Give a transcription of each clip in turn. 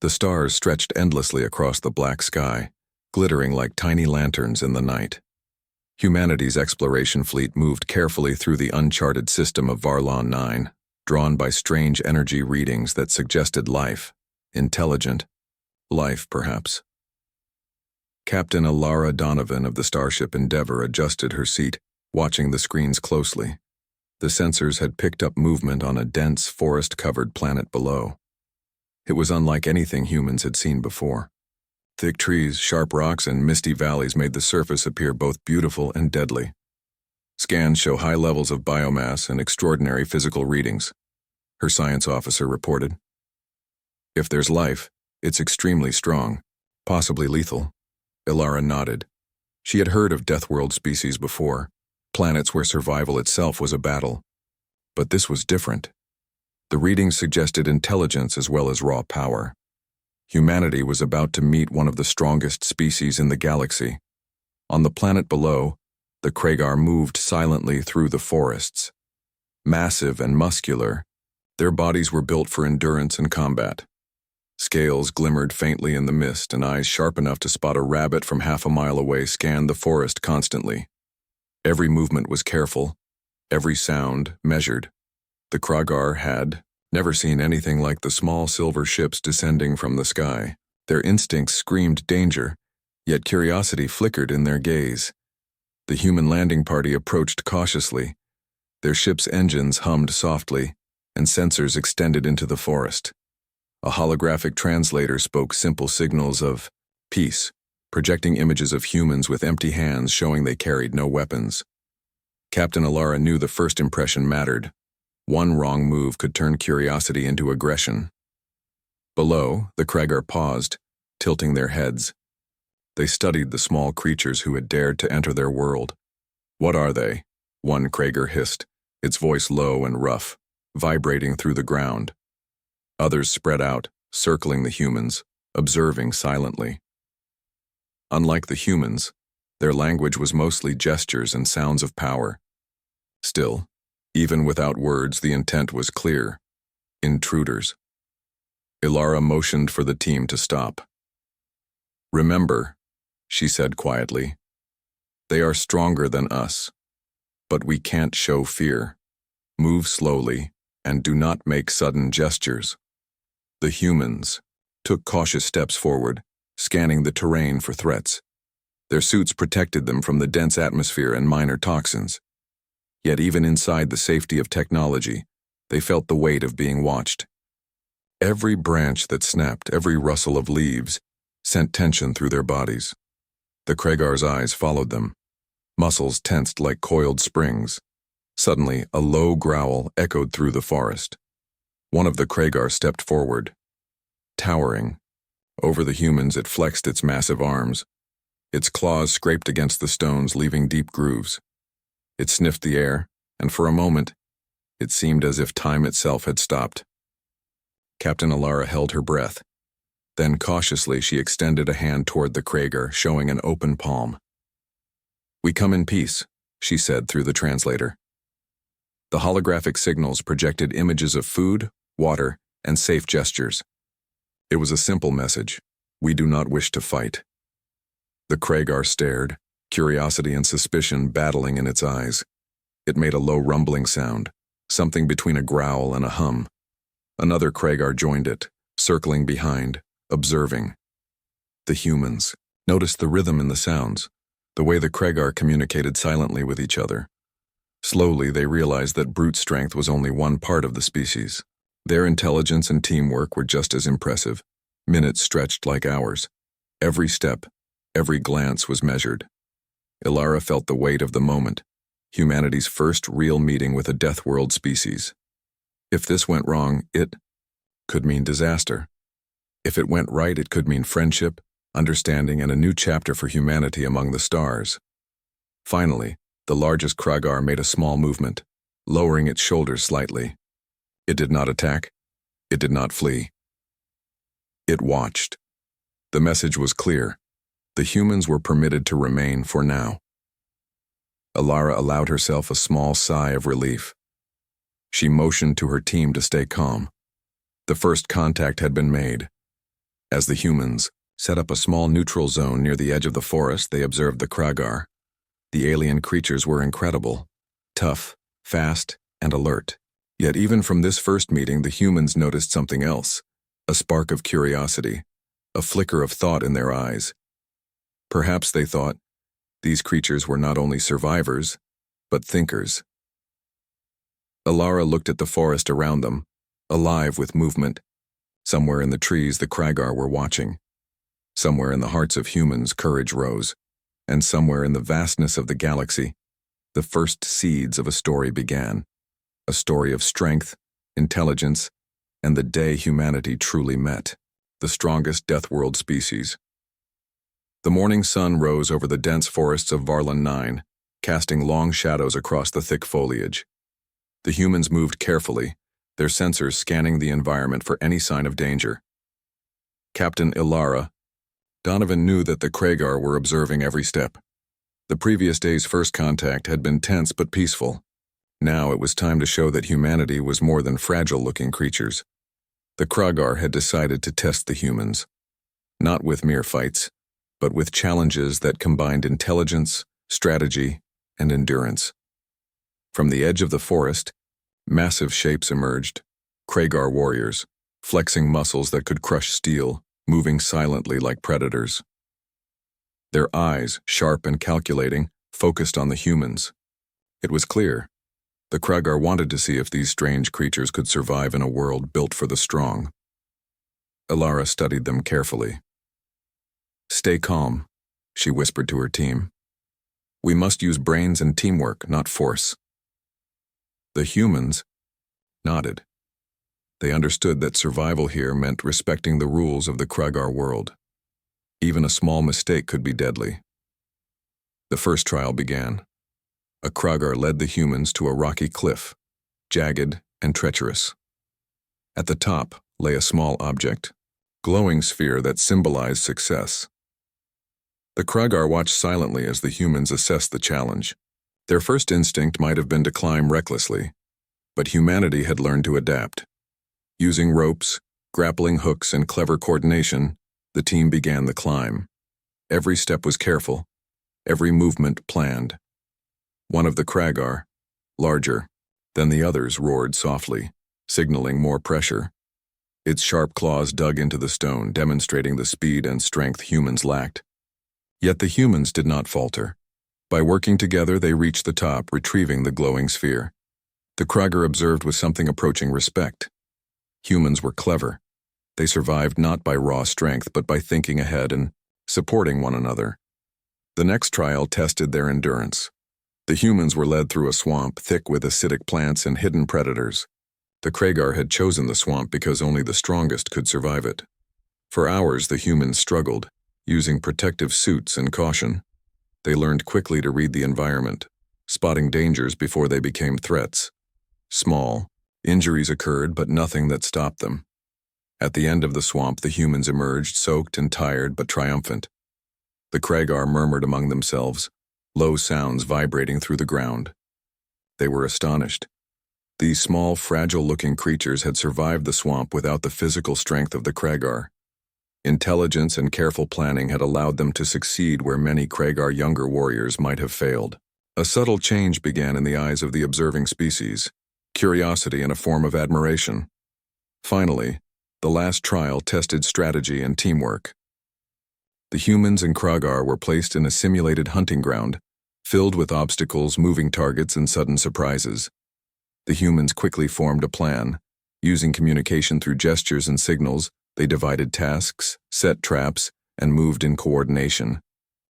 The stars stretched endlessly across the black sky, glittering like tiny lanterns in the night. Humanity's exploration fleet moved carefully through the uncharted system of Varlon 9, drawn by strange energy readings that suggested life, intelligent life, perhaps. Captain Alara Donovan of the starship Endeavour adjusted her seat, watching the screens closely. The sensors had picked up movement on a dense, forest-covered planet below. It was unlike anything humans had seen before. Thick trees, sharp rocks, and misty valleys made the surface appear both beautiful and deadly. Scans show high levels of biomass and extraordinary physical readings, her science officer reported. If there's life, it's extremely strong, possibly lethal. Ilara nodded. She had heard of Deathworld species before, planets where survival itself was a battle. But this was different. The readings suggested intelligence as well as raw power. Humanity was about to meet one of the strongest species in the galaxy. On the planet below, the Kragar moved silently through the forests. Massive and muscular, their bodies were built for endurance and combat. Scales glimmered faintly in the mist, and eyes sharp enough to spot a rabbit from half a mile away scanned the forest constantly. Every movement was careful, every sound measured. The Kragar had never seen anything like the small silver ships descending from the sky. Their instincts screamed danger, yet curiosity flickered in their gaze. The human landing party approached cautiously. Their ship's engines hummed softly, and sensors extended into the forest. A holographic translator spoke simple signals of peace, projecting images of humans with empty hands showing they carried no weapons. Captain Alara knew the first impression mattered. One wrong move could turn curiosity into aggression. Below, the Kragar paused, tilting their heads. They studied the small creatures who had dared to enter their world. "What are they?" one Kragar hissed, its voice low and rough, vibrating through the ground. Others spread out, circling the humans, observing silently. Unlike the humans, their language was mostly gestures and sounds of power. Still, even without words, the intent was clear. Intruders. Ilara motioned for the team to stop. "Remember," she said quietly, "they are stronger than us, but we can't show fear. Move slowly, and do not make sudden gestures." The humans took cautious steps forward, scanning the terrain for threats. Their suits protected them from the dense atmosphere and minor toxins. Yet even inside the safety of technology, they felt the weight of being watched. Every branch that snapped, every rustle of leaves, sent tension through their bodies. The Kragar's eyes followed them, muscles tensed like coiled springs. Suddenly, a low growl echoed through the forest. One of the Kragar stepped forward. Towering, over the humans it flexed its massive arms. Its claws scraped against the stones, leaving deep grooves. It sniffed the air, and for a moment, it seemed as if time itself had stopped. Captain Alara held her breath. Then cautiously she extended a hand toward the Kragar, showing an open palm. "We come in peace," she said through the translator. The holographic signals projected images of food, water, and safe gestures. It was a simple message: we do not wish to fight. The Kragar stared, curiosity and suspicion battling in its eyes. It made a low rumbling sound, something between a growl and a hum. Another Kragar joined it, circling behind, observing. The humans noticed the rhythm in the sounds, the way the Kragar communicated silently with each other. Slowly, they realized that brute strength was only one part of the species. Their intelligence and teamwork were just as impressive. Minutes stretched like hours. Every step, every glance was measured. Ilara felt the weight of the moment, humanity's first real meeting with a Deathworld species. If this went wrong, it could mean disaster. If it went right, it could mean friendship, understanding, and a new chapter for humanity among the stars. Finally, the largest Kragar made a small movement, lowering its shoulders slightly. It did not attack. It did not flee. It watched. The message was clear. The humans were permitted to remain for now. Ilara allowed herself a small sigh of relief. She motioned to her team to stay calm. The first contact had been made. As the humans set up a small neutral zone near the edge of the forest, they observed the Kragar. The alien creatures were incredible, tough, fast, and alert. Yet even from this first meeting, the humans noticed something else, a spark of curiosity, a flicker of thought in their eyes. Perhaps they thought these creatures were not only survivors, but thinkers. Alara looked at the forest around them, alive with movement. Somewhere in the trees, the Kragar were watching. Somewhere in the hearts of humans, courage rose. And somewhere in the vastness of the galaxy, the first seeds of a story began. A story of strength, intelligence, and the day humanity truly met, the strongest Deathworld species. The morning sun rose over the dense forests of Varlan 9, casting long shadows across the thick foliage. The humans moved carefully, their sensors scanning the environment for any sign of danger. Captain Ilara, Donovan knew that the Kragar were observing every step. The previous day's first contact had been tense but peaceful. Now it was time to show that humanity was more than fragile-looking creatures. The Kragar had decided to test the humans, not with mere fights, but with challenges that combined intelligence, strategy, and endurance. From the edge of the forest, massive shapes emerged, Kragar warriors, flexing muscles that could crush steel, moving silently like predators. Their eyes, sharp and calculating, focused on the humans. It was clear. The Kragar wanted to see if these strange creatures could survive in a world built for the strong. Ilara studied them carefully. "Stay calm," she whispered to her team. "We must use brains and teamwork, not force." The humans nodded. They understood that survival here meant respecting the rules of the Kragar world. Even a small mistake could be deadly. The first trial began. A Kragar led the humans to a rocky cliff, jagged and treacherous. At the top lay a small object, glowing sphere that symbolized success. The Kragar watched silently as the humans assessed the challenge. Their first instinct might have been to climb recklessly, but humanity had learned to adapt. Using ropes, grappling hooks, and clever coordination, the team began the climb. Every step was careful, every movement planned. One of the Kragar, larger than the others, roared softly, signaling more pressure. Its sharp claws dug into the stone, demonstrating the speed and strength humans lacked. Yet the humans did not falter. By working together, they reached the top, retrieving the glowing sphere. The Kragar observed with something approaching respect. Humans were clever. They survived not by raw strength, but by thinking ahead and supporting one another. The next trial tested their endurance. The humans were led through a swamp thick with acidic plants and hidden predators. The Kragar had chosen the swamp because only the strongest could survive it. For hours, the humans struggled, using protective suits and caution. They learned quickly to read the environment, spotting dangers before they became threats. Small injuries occurred, but nothing that stopped them. At the end of the swamp, the humans emerged, soaked and tired, but triumphant. The Kragar murmured among themselves, low sounds vibrating through the ground. They were astonished. These small, fragile-looking creatures had survived the swamp without the physical strength of the Kragar. Intelligence and careful planning had allowed them to succeed where many Kragar younger warriors might have failed. A subtle change began in the eyes of the observing species, curiosity and a form of admiration. Finally, the last trial tested strategy and teamwork. The humans and Kragar were placed in a simulated hunting ground, filled with obstacles, moving targets, and sudden surprises. The humans quickly formed a plan. Using communication through gestures and signals, they divided tasks, set traps, and moved in coordination.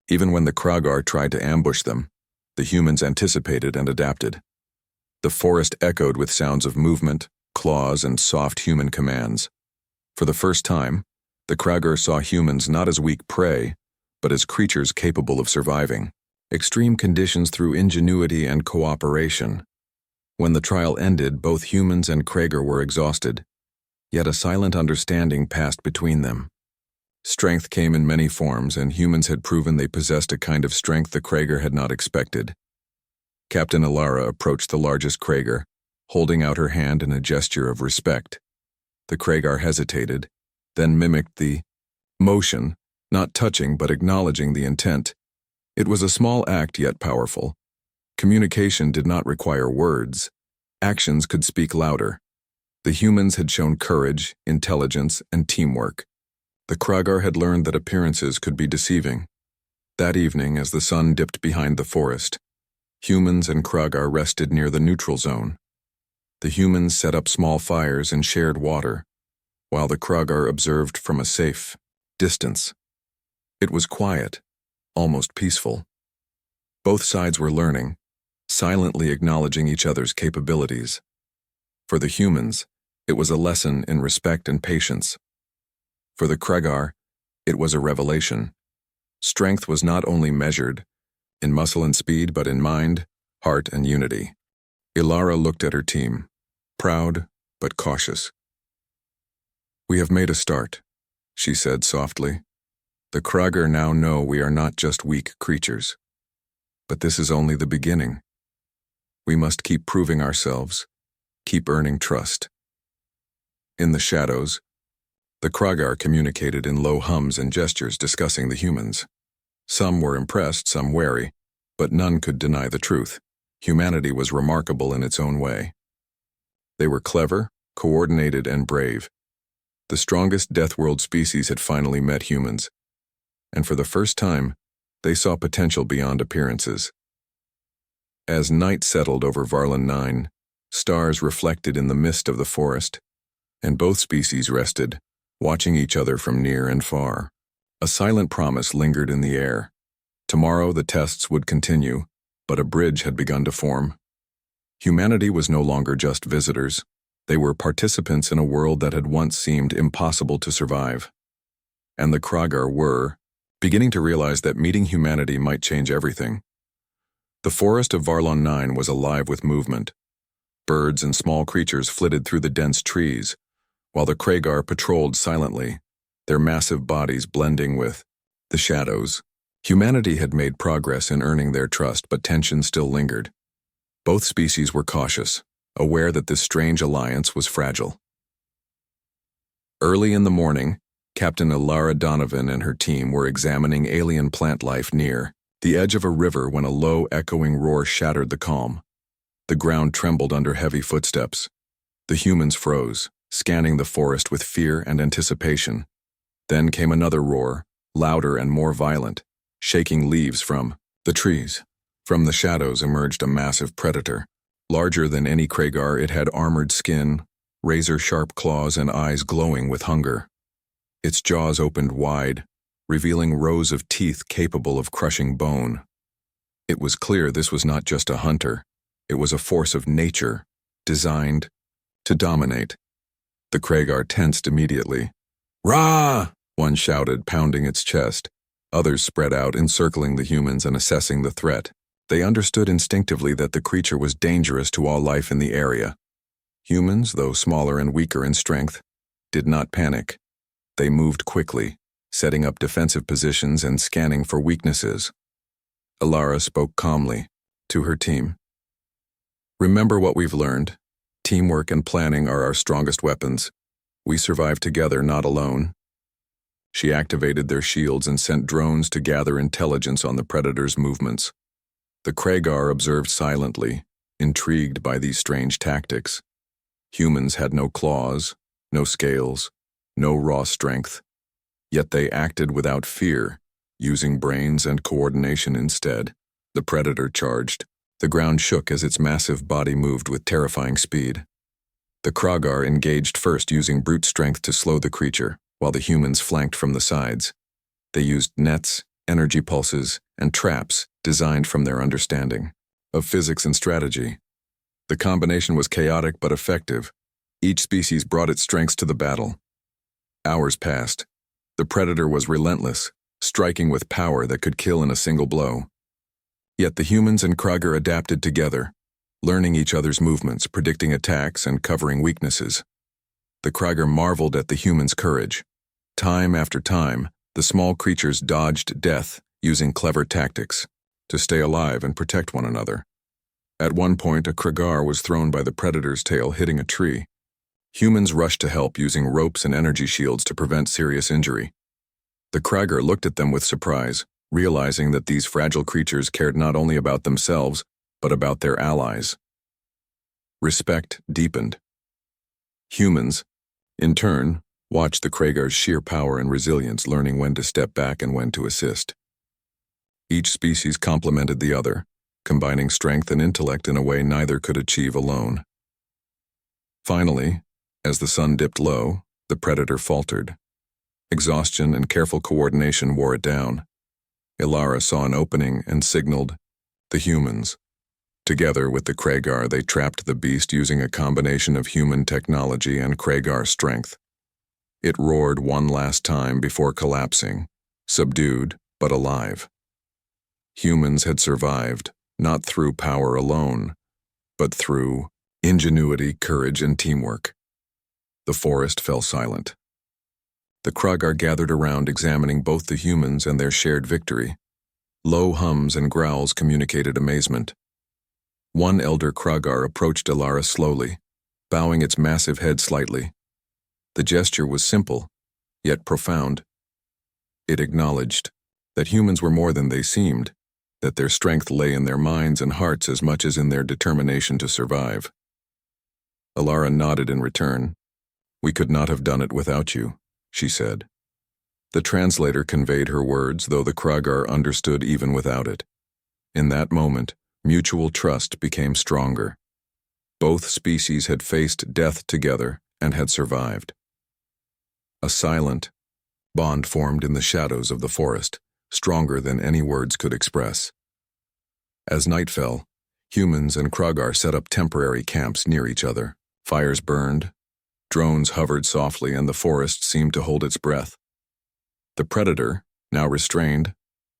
Even when the Kragar tried to ambush them, the humans anticipated and adapted. The forest echoed with sounds of movement, claws, and soft human commands. For the first time, the Kragar saw humans not as weak prey, but as creatures capable of surviving extreme conditions through ingenuity and cooperation. When the trial ended, both humans and Kragar were exhausted, yet a silent understanding passed between them. Strength came in many forms, and humans had proven they possessed a kind of strength the Kragar had not expected. Captain Ilara approached the largest Kragar, holding out her hand in a gesture of respect. The Kragar hesitated, then mimicked the Motion, not touching but acknowledging the intent. It was a small act yet powerful. Communication did not require words. Actions could speak louder. The humans had shown courage, intelligence, and teamwork. The Kragar had learned that appearances could be deceiving. That evening, as the sun dipped behind the forest, humans and Kragar rested near the neutral zone. The humans set up small fires and shared water, while the Kragar observed from a safe distance. It was quiet, almost peaceful. Both sides were learning, silently acknowledging each other's capabilities. For the humans, it was a lesson in respect and patience. For the Kragar, it was a revelation. Strength was not only measured in muscle and speed, but in mind, heart, and unity. Ilara looked at her team, proud but cautious. "We have made a start," she said softly. "The Kragar now know we are not just weak creatures. But this is only the beginning. We must keep proving ourselves, keep earning trust." In the shadows, the Kragar communicated in low hums and gestures discussing the humans. Some were impressed, some wary, but none could deny the truth. Humanity was remarkable in its own way. They were clever, coordinated, and brave. The strongest Deathworld species had finally met humans, and for the first time, they saw potential beyond appearances. As night settled over Varlan 9, stars reflected in the mist of the forest, and both species rested, watching each other from near and far. A silent promise lingered in the air. Tomorrow the tests would continue, but a bridge had begun to form. Humanity was no longer just visitors. They were participants in a world that had once seemed impossible to survive. And the Kragar were beginning to realize that meeting humanity might change everything. The forest of Varlan 9 was alive with movement. Birds and small creatures flitted through the dense trees, while the Kragar patrolled silently, their massive bodies blending with the shadows. Humanity had made progress in earning their trust, but tension still lingered. Both species were cautious, aware that this strange alliance was fragile. Early in the morning, Captain Ilara Donovan and her team were examining alien plant life near the edge of a river when a low, echoing roar shattered the calm. The ground trembled under heavy footsteps. The humans froze, scanning the forest with fear and anticipation. Then came another roar, louder and more violent, shaking leaves from the trees. From the shadows emerged a massive predator. Larger than any Kragar, it had armored skin, razor-sharp claws, and eyes glowing with hunger. Its jaws opened wide, revealing rows of teeth capable of crushing bone. It was clear this was not just a hunter. It was a force of nature, designed to dominate. The Kragar tensed immediately. "Rah!" one shouted, pounding its chest. Others spread out, encircling the humans and assessing the threat. They understood instinctively that the creature was dangerous to all life in the area. Humans, though smaller and weaker in strength, did not panic. They moved quickly, setting up defensive positions and scanning for weaknesses. Ilara spoke calmly to her team. "Remember what we've learned. Teamwork and planning are our strongest weapons. We survive together, not alone." She activated their shields and sent drones to gather intelligence on the predator's movements. The Kragar observed silently, intrigued by these strange tactics. Humans had no claws, no scales, no raw strength. Yet they acted without fear, using brains and coordination instead. The predator charged. The ground shook as its massive body moved with terrifying speed. The Kragar engaged first, using brute strength to slow the creature, while the humans flanked from the sides. They used nets, energy pulses, and traps designed from their understanding of physics and strategy. The combination was chaotic but effective. Each species brought its strengths to the battle. Hours passed. The predator was relentless, striking with power that could kill in a single blow. Yet the humans and Kragar adapted together, learning each other's movements, predicting attacks, and covering weaknesses. The Kragar marveled at the humans' courage. Time after time, the small creatures dodged death using clever tactics to stay alive and protect one another. At one point, a Kragar was thrown by the predator's tail, hitting a tree. Humans rushed to help using ropes and energy shields to prevent serious injury. The Kragar looked at them with surprise, realizing that these fragile creatures cared not only about themselves, but about their allies. Respect deepened. Humans, in turn, watched the Kragar's sheer power and resilience, learning when to step back and when to assist. Each species complemented the other, combining strength and intellect in a way neither could achieve alone. Finally, as the sun dipped low, the predator faltered. Exhaustion and careful coordination wore it down. Ilara saw an opening and signaled the humans. Together with the Kragar, they trapped the beast using a combination of human technology and Kragar strength. It roared one last time before collapsing, subdued but alive. Humans had survived, not through power alone, but through ingenuity, courage, and teamwork. The forest fell silent. The Kragar gathered around, examining both the humans and their shared victory. Low hums and growls communicated amazement. One elder Kragar approached Ilara slowly, bowing its massive head slightly. The gesture was simple, yet profound. It acknowledged that humans were more than they seemed, that their strength lay in their minds and hearts as much as in their determination to survive. Ilara nodded in return. "We could not have done it without you," she said. The translator conveyed her words, though the Kragar understood even without it. In that moment, mutual trust became stronger. Both species had faced death together and had survived. A silent bond formed in the shadows of the forest, stronger than any words could express. As night fell, humans and Kragar set up temporary camps near each other. Fires burned, drones hovered softly, and the forest seemed to hold its breath. The predator, now restrained,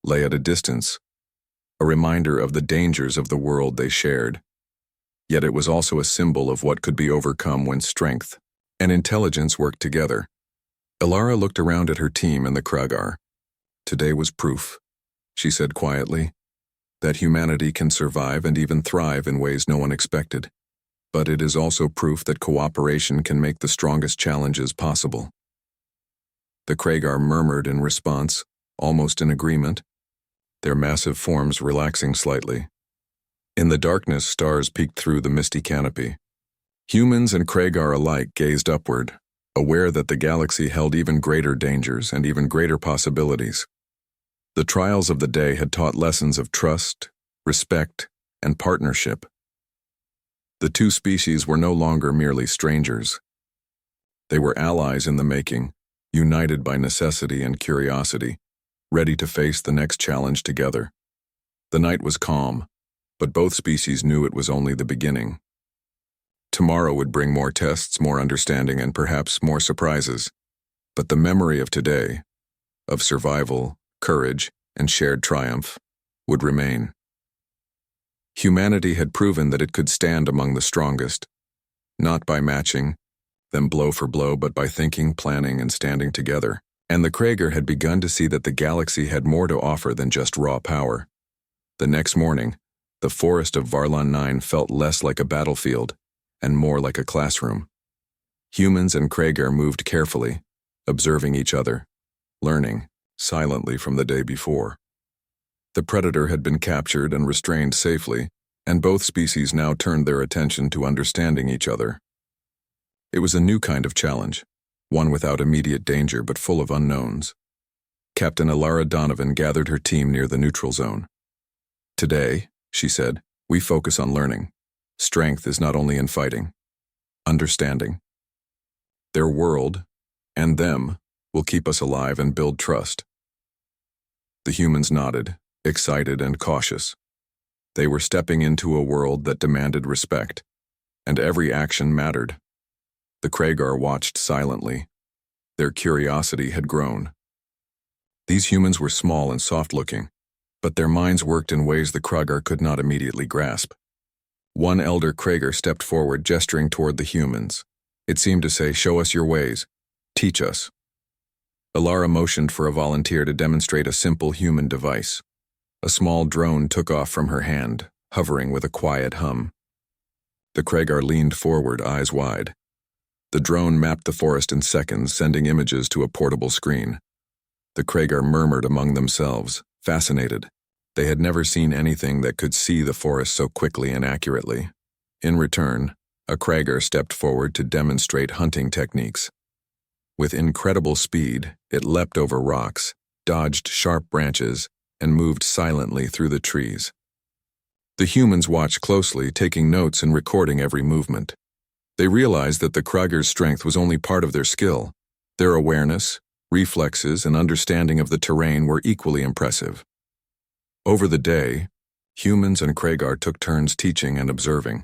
lay at a distance, a reminder of the dangers of the world they shared. Yet it was also a symbol of what could be overcome when strength and intelligence worked together. Ilara looked around at her team and the Kragar. "Today was proof," she said quietly, "that humanity can survive and even thrive in ways no one expected. But it is also proof that cooperation can make the strongest challenges possible." The Kragar murmured in response, almost in agreement, their massive forms relaxing slightly. In the darkness, stars peeked through the misty canopy. Humans and Kragar alike gazed upward, aware that the galaxy held even greater dangers and even greater possibilities. The trials of the day had taught lessons of trust, respect, and partnership. The two species were no longer merely strangers. They were allies in the making, united by necessity and curiosity, ready to face the next challenge together. The night was calm, but both species knew it was only the beginning. Tomorrow would bring more tests, more understanding, and perhaps more surprises. But the memory of today, of survival, courage, and shared triumph, would remain. Humanity had proven that it could stand among the strongest, not by matching them blow for blow, but by thinking, planning, and standing together. And the Kragar had begun to see that the galaxy had more to offer than just raw power. The next morning, the forest of Varlon 9 felt less like a battlefield and more like a classroom. Humans and Kragar moved carefully, observing each other, learning silently from the day before. The predator had been captured and restrained safely, and both species now turned their attention to understanding each other. It was a new kind of challenge, one without immediate danger but full of unknowns. Captain Ilara Donovan gathered her team near the neutral zone. "Today," she said, "we focus on learning. Strength is not only in fighting, understanding. Their world, and them, will keep us alive and build trust." The humans nodded, excited and cautious. They were stepping into a world that demanded respect, and every action mattered. The Kragar watched silently. Their curiosity had grown. These humans were small and soft-looking, but their minds worked in ways the Kragar could not immediately grasp. One elder Kragar stepped forward, gesturing toward the humans. It seemed to say, "Show us your ways. Teach us." Ilara motioned for a volunteer to demonstrate a simple human device. A small drone took off from her hand, hovering with a quiet hum. The Kragar leaned forward, eyes wide. The drone mapped the forest in seconds, sending images to a portable screen. The Kragar murmured among themselves, fascinated. They had never seen anything that could see the forest so quickly and accurately. In return, a Kragar stepped forward to demonstrate hunting techniques. With incredible speed, it leapt over rocks, dodged sharp branches, and moved silently through the trees. The humans watched closely, taking notes and recording every movement. They realized that the Kragar's strength was only part of their skill. Their awareness, reflexes, and understanding of the terrain were equally impressive. Over the day, humans and Kragar took turns teaching and observing.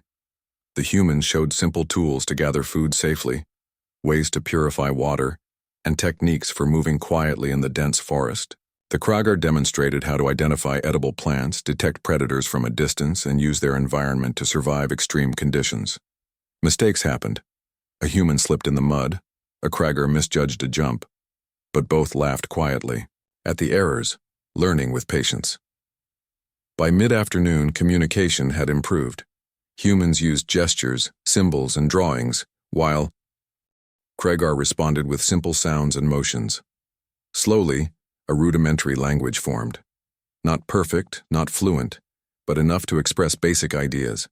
The humans showed simple tools to gather food safely, ways to purify water, and techniques for moving quietly in the dense forest. The Kragar demonstrated how to identify edible plants, detect predators from a distance, and use their environment to survive extreme conditions. Mistakes happened. A human slipped in the mud, a Kragar misjudged a jump, but both laughed quietly at the errors, learning with patience. By mid-afternoon, communication had improved. Humans used gestures, symbols, and drawings, while Kragar responded with simple sounds and motions. Slowly, a rudimentary language formed. Not perfect, not fluent, but enough to express basic ideas: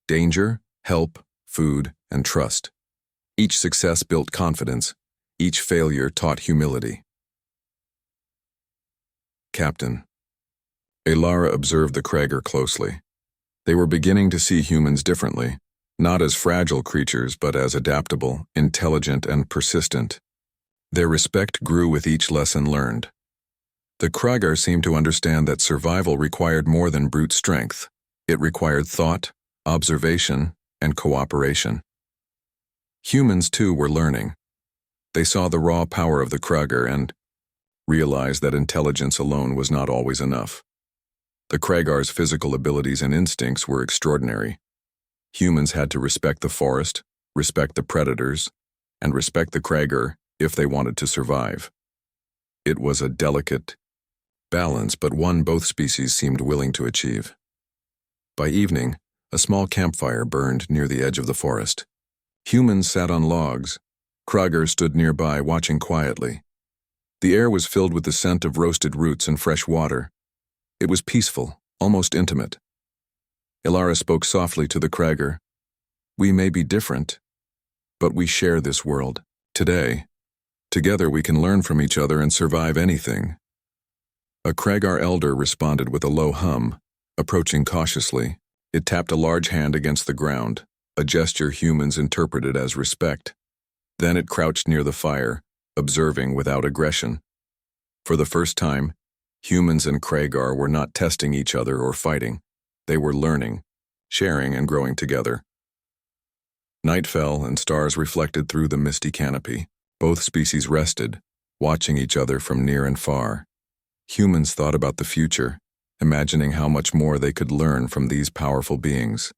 danger, help, food, and trust. Each success built confidence. Each failure taught humility. Captain. Alara observed the Kragar closely. They were beginning to see humans differently, not as fragile creatures, but as adaptable, intelligent, and persistent. Their respect grew with each lesson learned. The Kragar seemed to understand that survival required more than brute strength. It required thought, observation, and cooperation. Humans, too, were learning. They saw the raw power of the Kragar and realized that intelligence alone was not always enough. The Kragar's physical abilities and instincts were extraordinary. Humans had to respect the forest, respect the predators, and respect the Kragar if they wanted to survive. It was a delicate balance, but one both species seemed willing to achieve. By evening, a small campfire burned near the edge of the forest. Humans sat on logs. Kragar stood nearby, watching quietly. The air was filled with the scent of roasted roots and fresh water. It was peaceful, almost intimate. Alara spoke softly to the Kragar. "We may be different, but we share this world. Today, together we can learn from each other and survive anything." A Kragar elder responded with a low hum, approaching cautiously. It tapped a large hand against the ground, a gesture humans interpreted as respect. Then it crouched near the fire, observing without aggression. For the first time, humans and Kragar were not testing each other or fighting. They were learning, sharing, and growing together. Night fell and stars reflected through the misty canopy. Both species rested, watching each other from near and far. Humans thought about the future, imagining how much more they could learn from these powerful beings.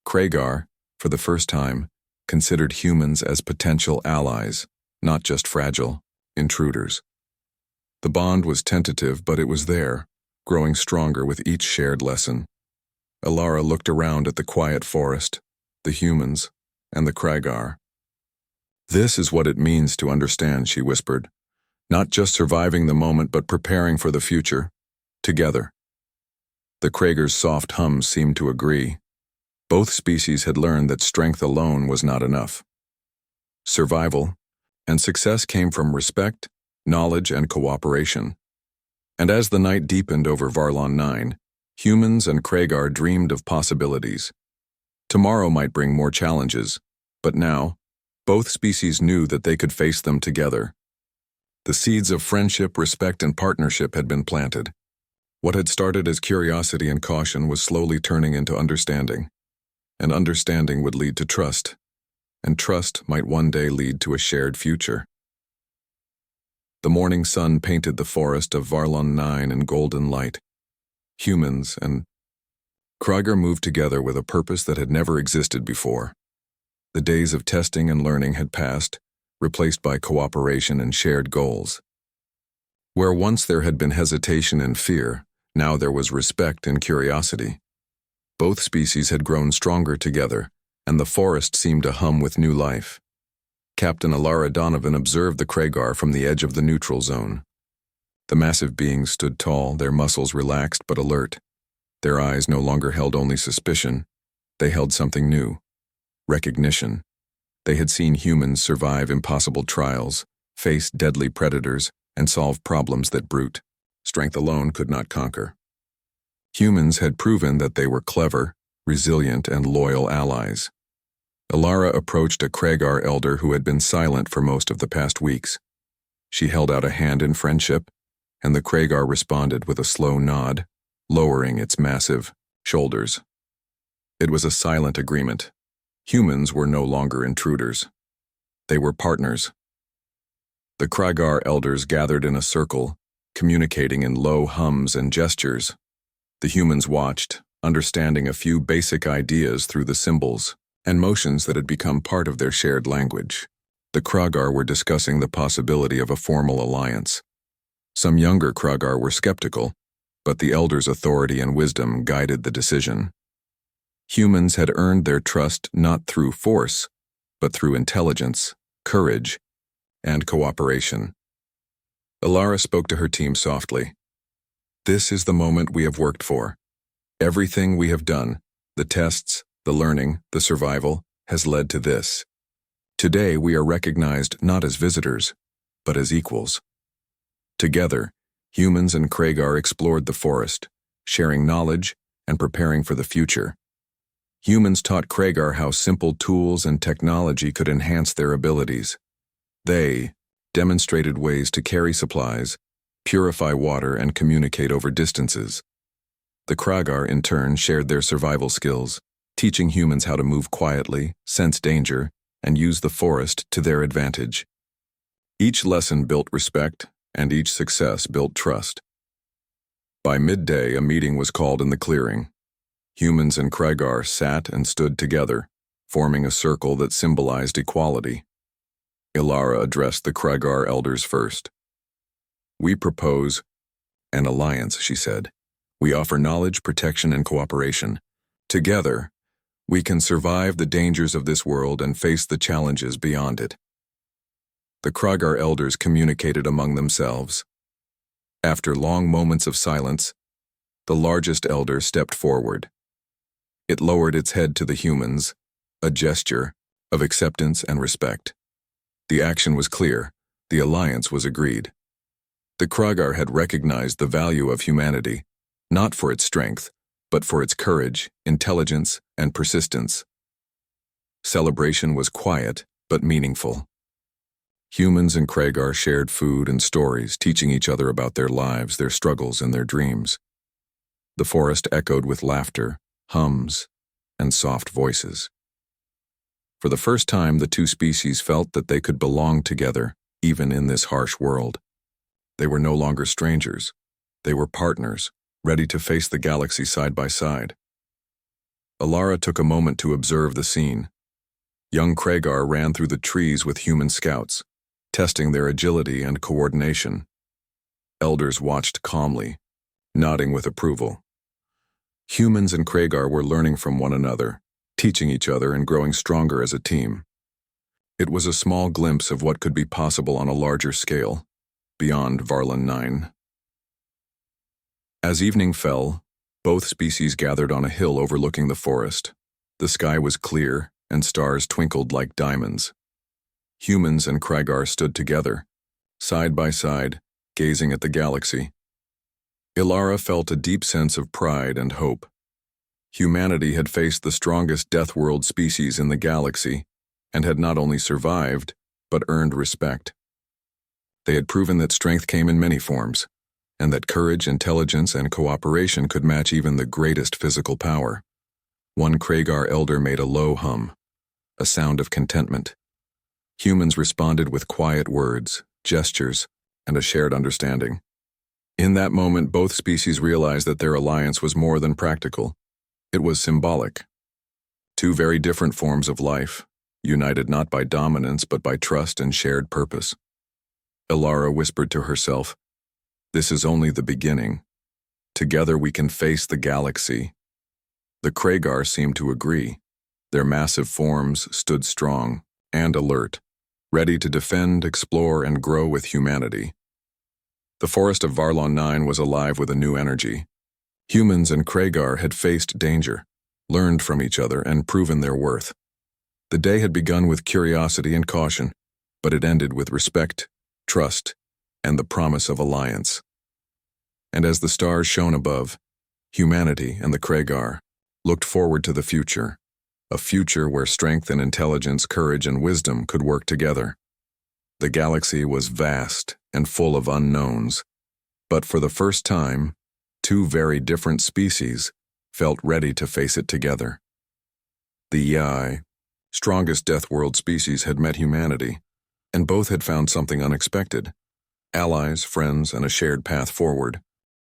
Kragar, for the first time, considered humans as potential allies, not just fragile intruders. The bond was tentative, but it was there, growing stronger with each shared lesson. Alara looked around at the quiet forest, the humans, and the Kragar. "This is what it means to understand," she whispered. "Not just surviving the moment, but preparing for the future. Together." The Kragar's soft hums seemed to agree. Both species had learned that strength alone was not enough. Survival and success came from respect, knowledge, and cooperation. And as the night deepened over Varlon 9, humans and Kragar dreamed of possibilities. Tomorrow might bring more challenges, but now, both species knew that they could face them together. The seeds of friendship, respect, and partnership had been planted. What had started as curiosity and caution was slowly turning into understanding. And understanding would lead to trust, and trust might one day lead to a shared future. The morning sun painted the forest of Varlon 9 in golden light. Humans and Kragar moved together with a purpose that had never existed before. The days of testing and learning had passed, replaced by cooperation and shared goals. Where once there had been hesitation and fear, now there was respect and curiosity. Both species had grown stronger together, and the forest seemed to hum with new life. Captain Alara Donovan observed the Kragar from the edge of the neutral zone. The massive beings stood tall, their muscles relaxed but alert. Their eyes no longer held only suspicion, they held something new: recognition. They had seen humans survive impossible trials, face deadly predators, and solve problems that brute strength alone could not conquer. Humans had proven that they were clever, resilient, and loyal allies. Alara approached a Kragar elder who had been silent for most of the past weeks. She held out a hand in friendship, and the Kragar responded with a slow nod, lowering its massive shoulders. It was a silent agreement. Humans were no longer intruders. They were partners. The Kragar elders gathered in a circle, communicating in low hums and gestures. The humans watched, understanding a few basic ideas through the symbols and motions that had become part of their shared language. The Kragar were discussing the possibility of a formal alliance. Some younger Kragar were skeptical, but the elders' authority and wisdom guided the decision. Humans had earned their trust not through force, but through intelligence, courage, and cooperation. Alara spoke to her team softly. "This is the moment we have worked for. Everything we have done, the tests, the learning, the survival, has led to this. Today we are recognized not as visitors, but as equals." Together, humans and Kragar explored the forest, sharing knowledge and preparing for the future. Humans taught Kragar how simple tools and technology could enhance their abilities. They demonstrated ways to carry supplies, purify water, and communicate over distances. The Kragar, in turn, shared their survival skills, teaching humans how to move quietly, sense danger, and use the forest to their advantage. Each lesson built respect, and each success built trust. By midday, a meeting was called in the clearing. Humans and Kragar sat and stood together, forming a circle that symbolized equality. Alara addressed the Kragar elders first. "We propose an alliance," she said. "We offer knowledge, protection, and cooperation. Together, we can survive the dangers of this world and face the challenges beyond it." The Kragar elders communicated among themselves. After long moments of silence, the largest elder stepped forward. It lowered its head to the humans, a gesture of acceptance and respect. The action was clear. The alliance was agreed. The Kragar had recognized the value of humanity, not for its strength, but for its courage, intelligence, and persistence. Celebration was quiet, but meaningful. Humans and Kragar shared food and stories, teaching each other about their lives, their struggles, and their dreams. The forest echoed with laughter, hums, and soft voices. For the first time, the two species felt that they could belong together, even in this harsh world. They were no longer strangers. They were partners, ready to face the galaxy side by side. Alara took a moment to observe the scene. Young Kragar ran through the trees with human scouts, testing their agility and coordination. Elders watched calmly, nodding with approval. Humans and Kragar were learning from one another, teaching each other and growing stronger as a team. It was a small glimpse of what could be possible on a larger scale, beyond Varlan 9. As evening fell, both species gathered on a hill overlooking the forest. The sky was clear, and stars twinkled like diamonds. Humans and Kragar stood together, side by side, gazing at the galaxy. Alara felt a deep sense of pride and hope. Humanity had faced the strongest Deathworld species in the galaxy, and had not only survived, but earned respect. They had proven that strength came in many forms, and that courage, intelligence, and cooperation could match even the greatest physical power. One Kragar elder made a low hum, a sound of contentment. Humans responded with quiet words, gestures, and a shared understanding. In that moment, both species realized that their alliance was more than practical. It was symbolic. Two very different forms of life, united not by dominance but by trust and shared purpose. Alara whispered to herself, "This is only the beginning. Together we can face the galaxy." The Kragar seemed to agree. Their massive forms stood strong and alert, ready to defend, explore, and grow with humanity. The forest of Varlon 9 was alive with a new energy. Humans and Kragar had faced danger, learned from each other, and proven their worth. The day had begun with curiosity and caution, but it ended with respect, trust, and the promise of alliance. And as the stars shone above, humanity and the Kragar looked forward to the future, a future where strength and intelligence, courage and wisdom could work together. The galaxy was vast and full of unknowns, but for the first time, two very different species felt ready to face it together. The Yai, strongest Deathworld species, had met humanity, and both had found something unexpected: allies, friends, and a shared path forward.